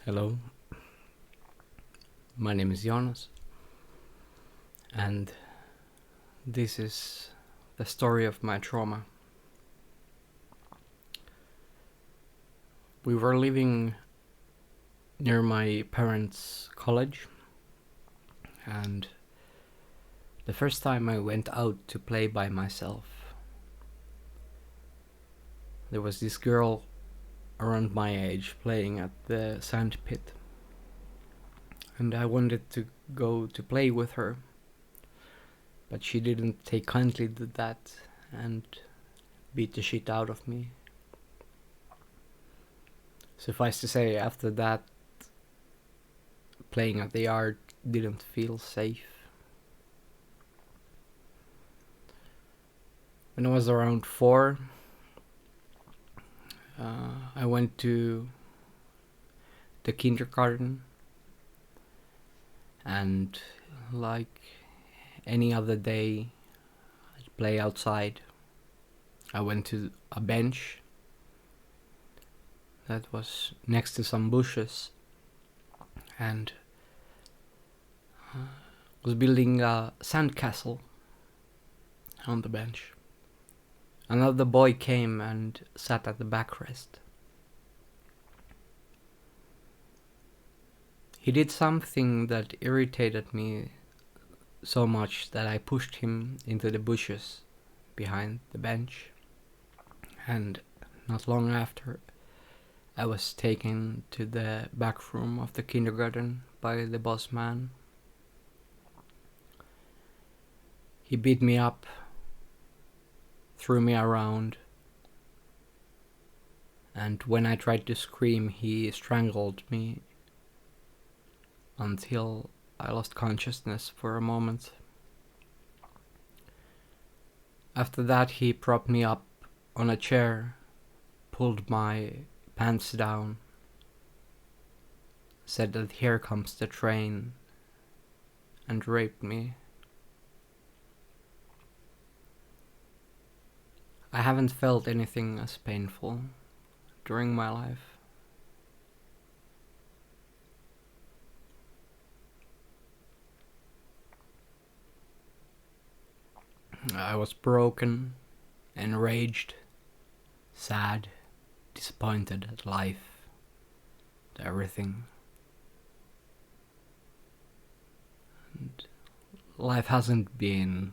Hello, my name is Jonas, and this is the story of my trauma. We were living near my parents' college, and the first time I went out to play by myself, there was this girl around my age playing at the sand pit, and I wanted to go to play with her, but she didn't take kindly to that and beat the shit out of me. Suffice to say, after that, playing at the yard didn't feel safe. When I was around 4, I went to the kindergarten, and like any other day, I'd play outside. I went to a bench that was next to some bushes and was building a sandcastle on the bench. Another boy came and sat at the backrest. He did something that irritated me so much that I pushed him into the bushes behind the bench, and not long after, I was taken to the back room of the kindergarten by the boss man. He beat me up, threw me around, and when I tried to scream, he strangled me until I lost consciousness for a moment. After that, he propped me up on a chair, pulled my pants down, said that here comes the train, and raped me. I haven't felt anything as painful during my life. I was broken, enraged, sad, disappointed at life, at everything. And life hasn't been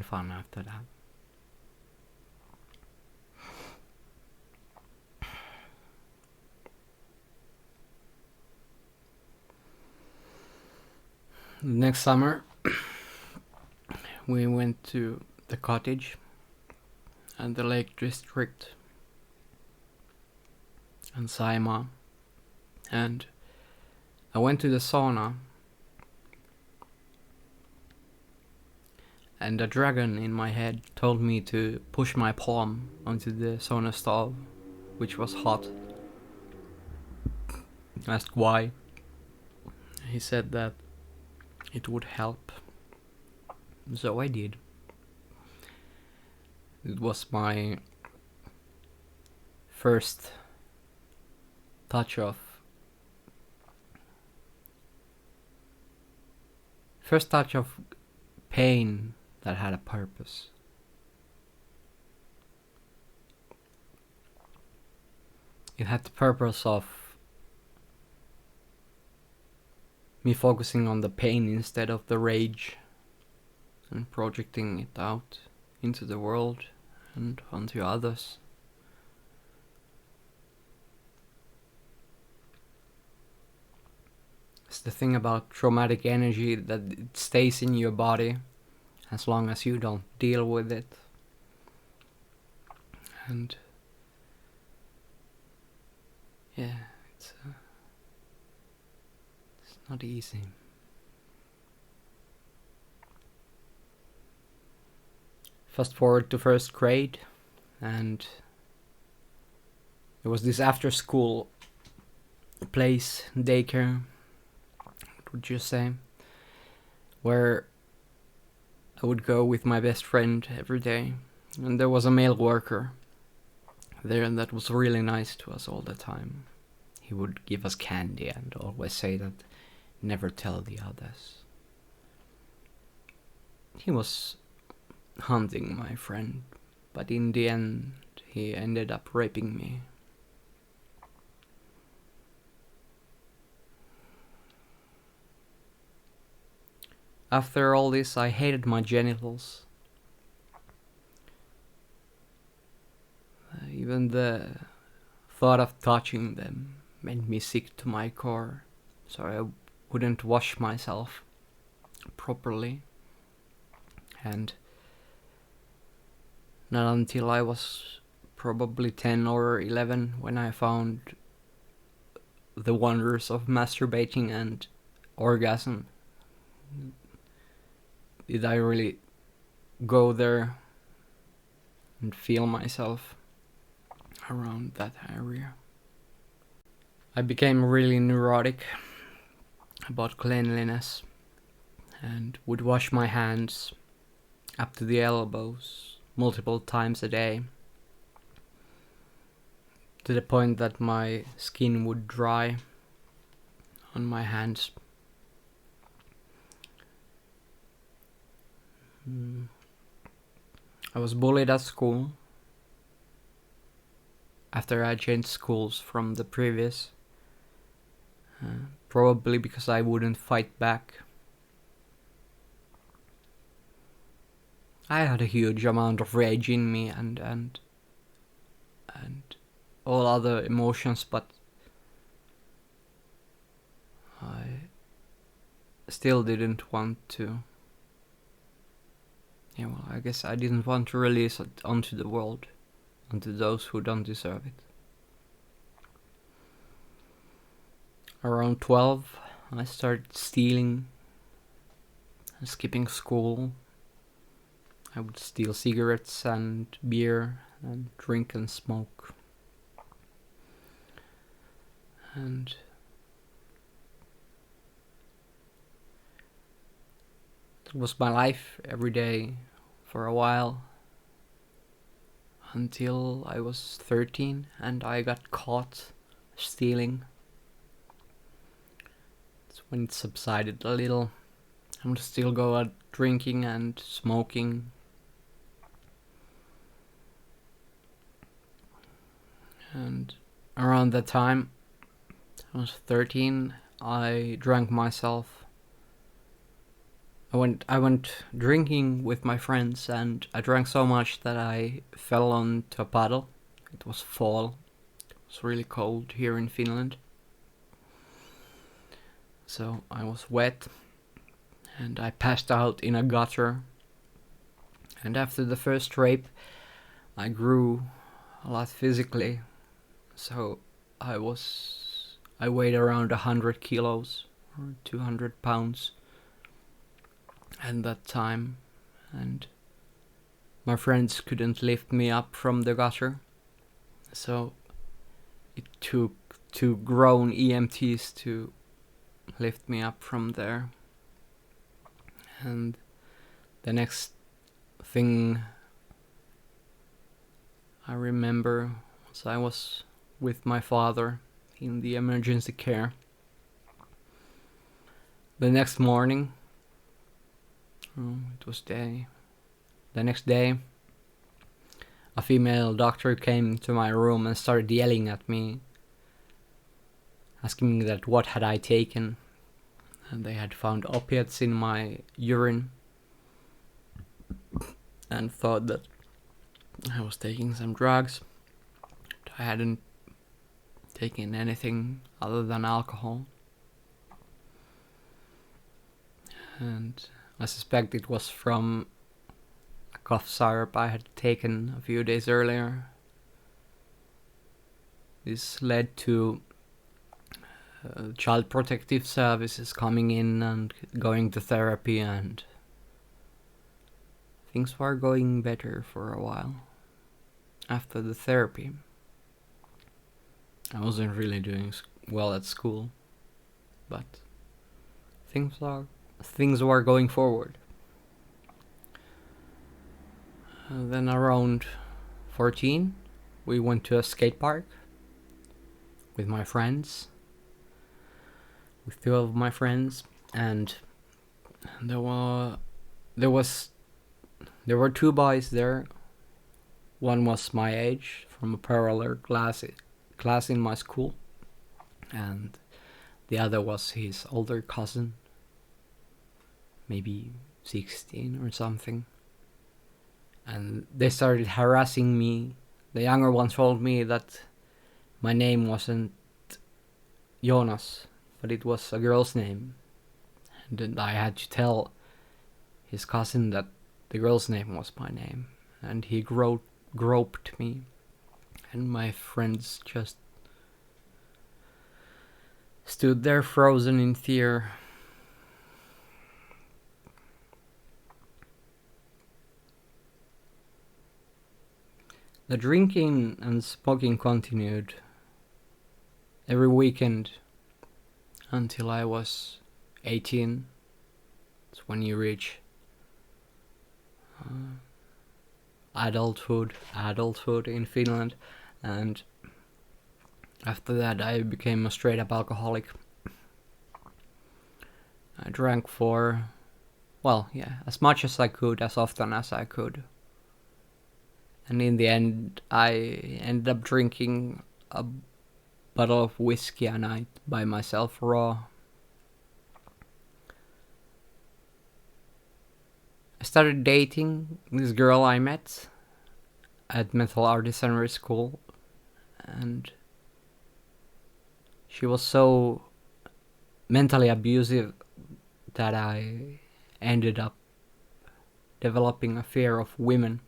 fun after that. Next summer, we went to the cottage and the Lake District and Saimaa, and I went to the sauna, and a dragon in my head told me to push my palm onto the sauna stove, which was hot. I asked why. He said that it would help. So I did. It was my first touch of pain that had a purpose. It had the purpose of me focusing on the pain instead of the rage and projecting it out into the world and onto others. It's the thing about traumatic energy that it stays in your body as long as you don't deal with it. And yeah, it's not easy. Fast forward to first grade, and there was this after school place, daycare, what would you say, where I would go with my best friend every day And there was a male worker there, and that was really nice to us all the time. He would give us candy and always say that never tell the others. He was hunting my friend, but in the end he ended up raping me. After all this, I hated my genitals. Even the thought of touching them made me sick to my core, so I wouldn't wash myself properly. And not until I was probably 10 or 11 when I found the wonders of masturbating and orgasm did I really go there and feel myself around that area. I became really neurotic about cleanliness and would wash my hands up to the elbows multiple times a day, to the point that my skin would dry on my hands. I was bullied at school after I changed schools from the previous, probably because I wouldn't fight back. I had a huge amount of rage in me and all other emotions, but I still didn't want to. Yeah, well, I guess I didn't want to release it onto the world, onto those who don't deserve it. Around 12, I started stealing and skipping school. I would steal cigarettes and beer and drink and smoke. And that was my life every day for a while, until I was 13 and I got caught stealing. That's when it subsided a little. I would still go out drinking and smoking. And around that time, I was 13, I drank myself. I went drinking with my friends, and I drank so much that I fell onto a puddle. It was fall. It was really cold here in Finland. So I was wet, and I passed out in a gutter. And after the first rape, I grew a lot physically. So I weighed around 100 kilos or 200 pounds at that time, and my friends couldn't lift me up from the gutter, so it took 2 grown EMTs to lift me up from there. And the next thing I remember was I was with my father in the emergency care. The next morning, it was day. The next day, a female doctor came to my room and started yelling at me, asking me that what had I taken. And they had found opiates in my urine and thought that I was taking some drugs. But I hadn't taken anything other than alcohol. And I suspect it was from a cough syrup I had taken a few days earlier. This led to Child Protective Services coming in and going to therapy, and things were going better for a while. After the therapy, I wasn't really doing well at school, but things were going forward. Then around 14, we went to a skate park with my friends, with two of my friends, and there were two boys there. One was my age from a parallel class in my school, and the other was his older cousin, maybe 16 or something. And they started harassing me. The younger one told me that my name wasn't Jonas, but it was a girl's name. And then I had to tell his cousin that the girl's name was my name. And he groped me. And my friends just stood there frozen in fear. The drinking and smoking continued every weekend until I was 18. It's when you reach adulthood in Finland, and after that I became a straight up alcoholic. I drank for, as much as I could, as often as I could. And in the end, I ended up drinking a bottle of whiskey a night by myself raw. I started dating this girl I met at Metal Artisanry School, and she was so mentally abusive that I ended up developing a fear of women.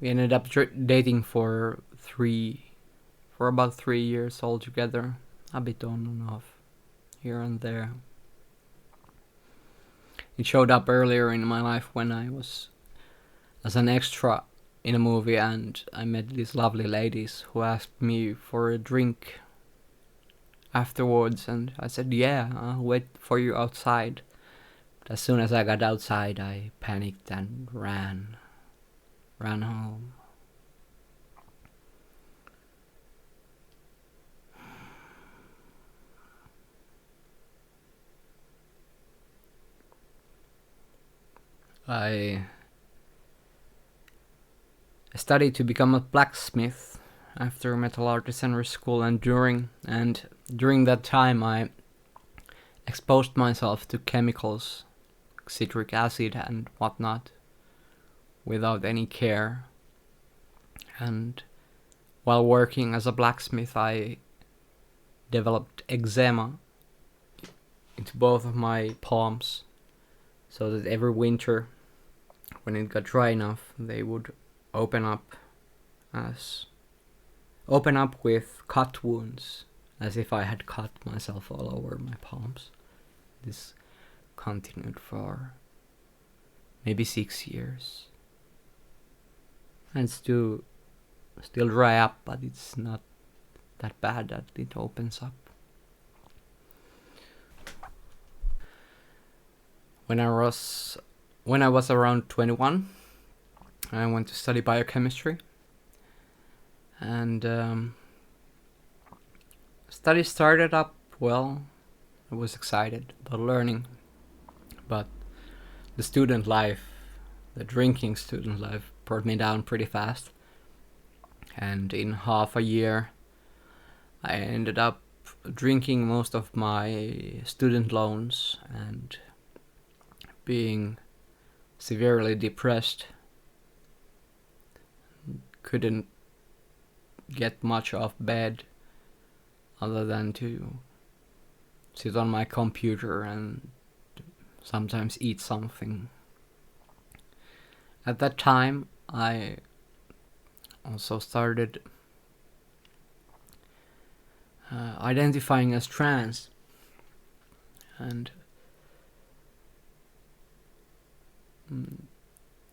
We ended up dating for about 3 years altogether, a bit on and off, here and there. It showed up earlier in my life when I was as an extra in a movie, and I met these lovely ladies who asked me for a drink afterwards, and I said, yeah, I'll wait for you outside. But as soon as I got outside, I panicked and ran home. I studied to become a blacksmith after Metal Artisanry School, and during that time I exposed myself to chemicals, citric acid and whatnot, without any care. And while working as a blacksmith, I developed eczema into both of my palms, so that every winter, when it got dry enough, they would open up with cut wounds, as if I had cut myself all over my palms. This continued for maybe 6 years. And still dry up, but it's not that bad that it opens up. When I was around 21, I went to study biochemistry, and study started up well. I was excited about learning, but the drinking student life brought me down pretty fast, and in half a year I ended up drinking most of my student loans and being severely depressed. Couldn't get much off bed other than to sit on my computer and sometimes eat something. At that time, I also started identifying as trans, and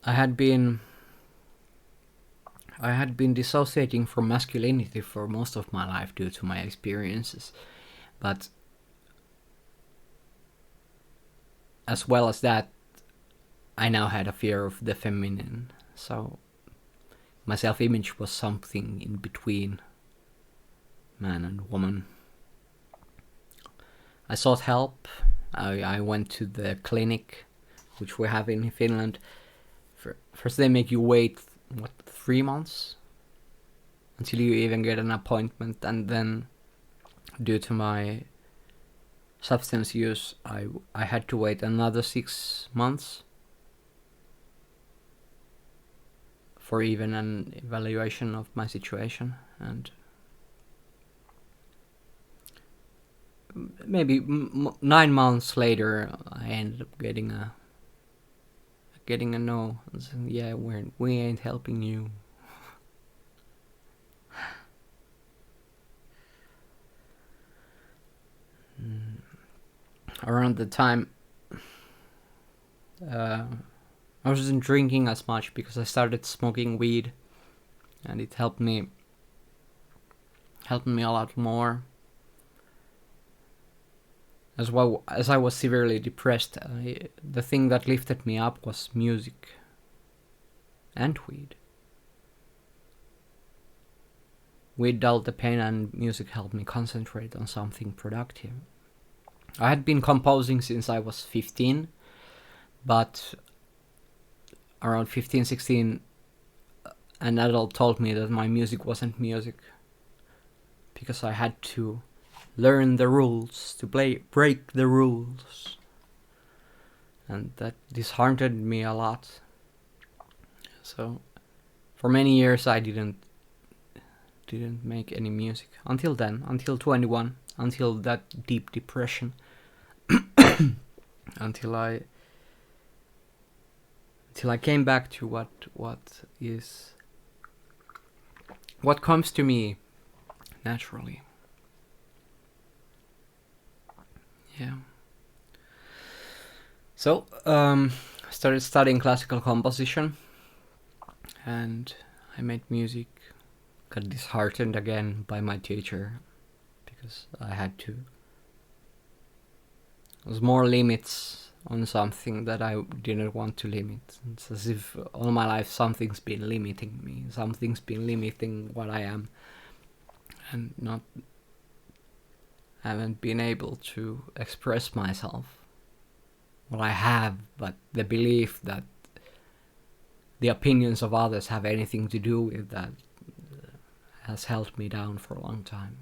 I had been dissociating from masculinity for most of my life due to my experiences, but as well as that, I now had a fear of the feminine, so my self-image was something in between man and woman. I sought help. I went to the clinic, which we have in Finland. First they make you wait, 3 months? Until you even get an appointment, and then due to my substance use, I had to wait another 6 months for even an evaluation of my situation, and maybe 9 months later I ended up getting a no. Yeah, we ain't helping you. Around the time I wasn't drinking as much because I started smoking weed, and it helped me a lot more. As well as I was severely depressed, the thing that lifted me up was music and weed. Weed dulled the pain, and music helped me concentrate on something productive. I had been composing since I was 15, but around 15, 16, an adult told me that my music wasn't music because I had to learn the rules, to break the rules. And that disheartened me a lot. So for many years I didn't make any music until 21, until that deep depression. until I came back to what comes to me naturally. Yeah. So I started studying classical composition, and I made music. Got disheartened again by my teacher because there was more limits on something that I didn't want to limit. It's as if all my life something's been limiting me, something's been limiting what I am, and haven't been able to express myself. Well, I have, but the belief that the opinions of others have anything to do with that has held me down for a long time.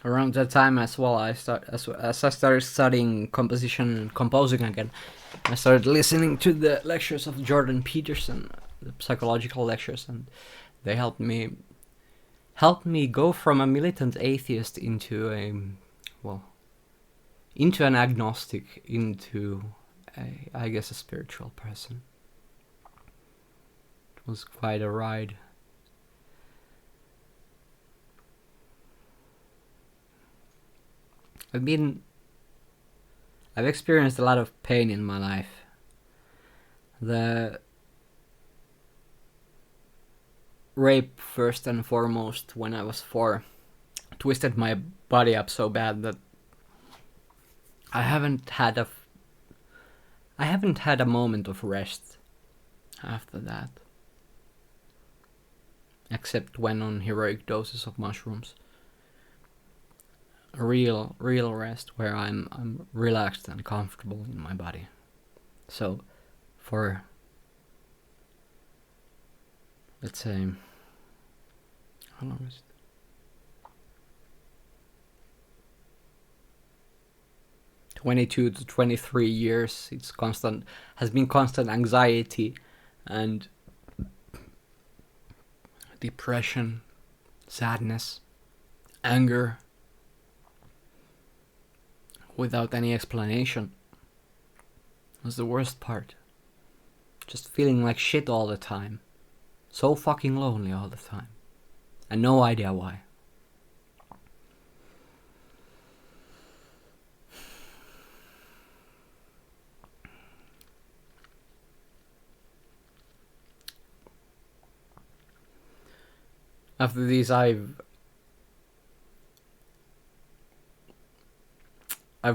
Around that time as well, as I started studying composition and composing again, I started listening to the lectures of Jordan Peterson, the psychological lectures, and they helped me go from a militant atheist into an agnostic, into I guess a spiritual person. It was quite a ride. I've experienced a lot of pain in my life. The rape, first and foremost, when I was 4, twisted my body up so bad that I haven't had a moment of rest after that, except when on heroic doses of mushrooms. A real rest where I'm relaxed and comfortable in my body. So for, let's say, how long is it? (22 to 23 years, has been constant anxiety and depression, sadness, anger, without any explanation. Was the worst part. Just feeling like shit all the time. So fucking lonely all the time. And no idea why. After this, I've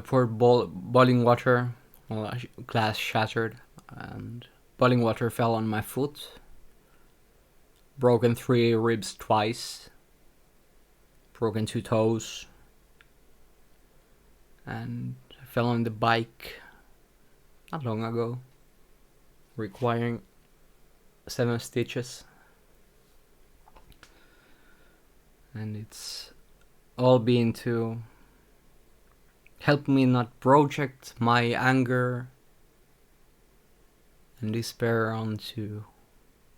poured boiling water. Well, glass shattered, and boiling water fell on my foot. Broken 3 ribs twice. Broken 2 toes. And I fell on the bike not long ago, requiring 7 stitches. And it's all been to help me not project my anger and despair onto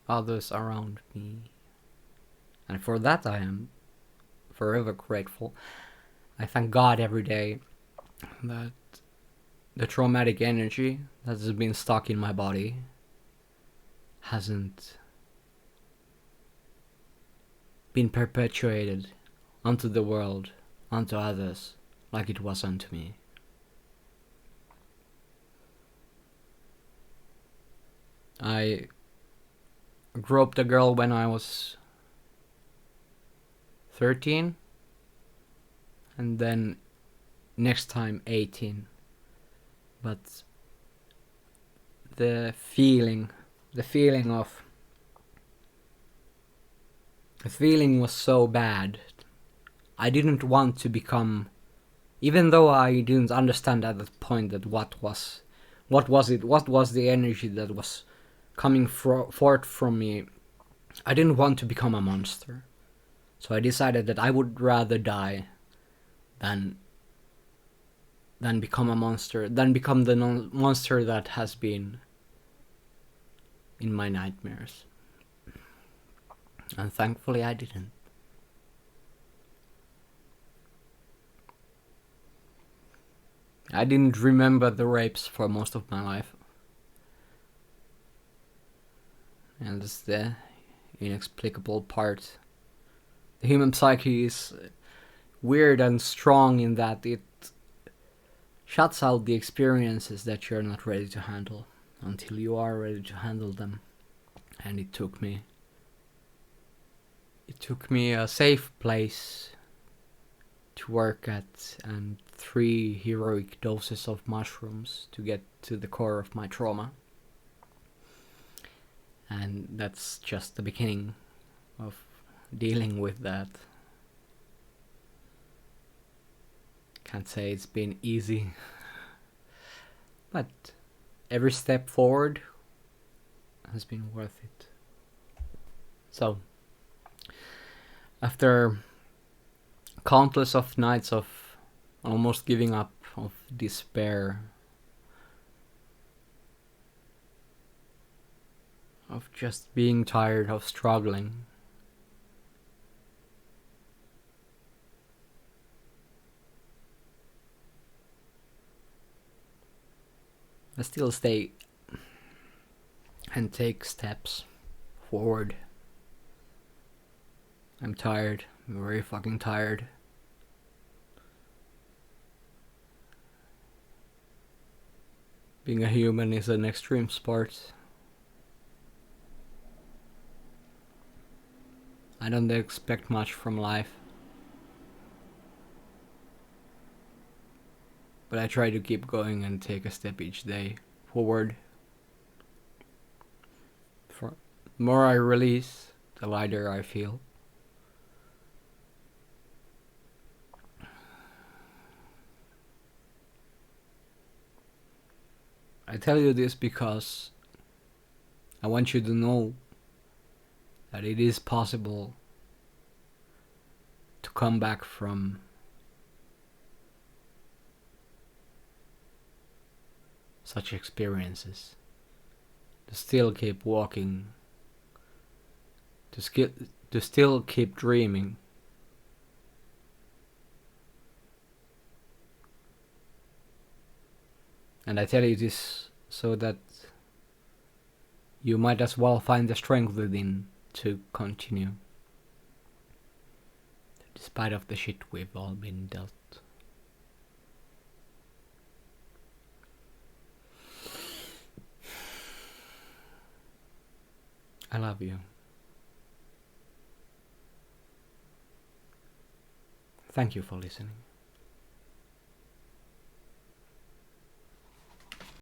others around me. And for that I am forever grateful. I thank God every day that the traumatic energy that has been stuck in my body hasn't been perpetuated onto the world, onto others, like it was unto me. I groped a girl when I was 13, and then next time 18. But the feeling was so bad. I didn't want to become, even though I didn't understand at that point that what was the energy that was coming forth from me. I didn't want to become a monster. So I decided that I would rather die than become a monster, than become the monster that has been in my nightmares. And thankfully I didn't. I didn't remember the rapes for most of my life. And that's the inexplicable part. The human psyche is weird and strong in that it shuts out the experiences that you're not ready to handle until you are ready to handle them. And it took me a safe place to work at and 3 heroic doses of mushrooms to get to the core of my trauma. And that's just the beginning of dealing with that. Can't say it's been easy, but every step forward has been worth it. So, after countless of nights of almost giving up, of despair, of just being tired of struggling, I still stay and take steps forward. I'm tired. I'm very fucking tired. Being a human is an extreme sport. I don't expect much from life. But I try to keep going and take a step each day forward. The more I release, the lighter I feel. I tell you this because I want you to know that it is possible to come back from such experiences, to still keep walking, to still keep dreaming. And I tell you this so that you might as well find the strength within to continue, despite of the shit we've all been dealt. I love you. Thank you for listening.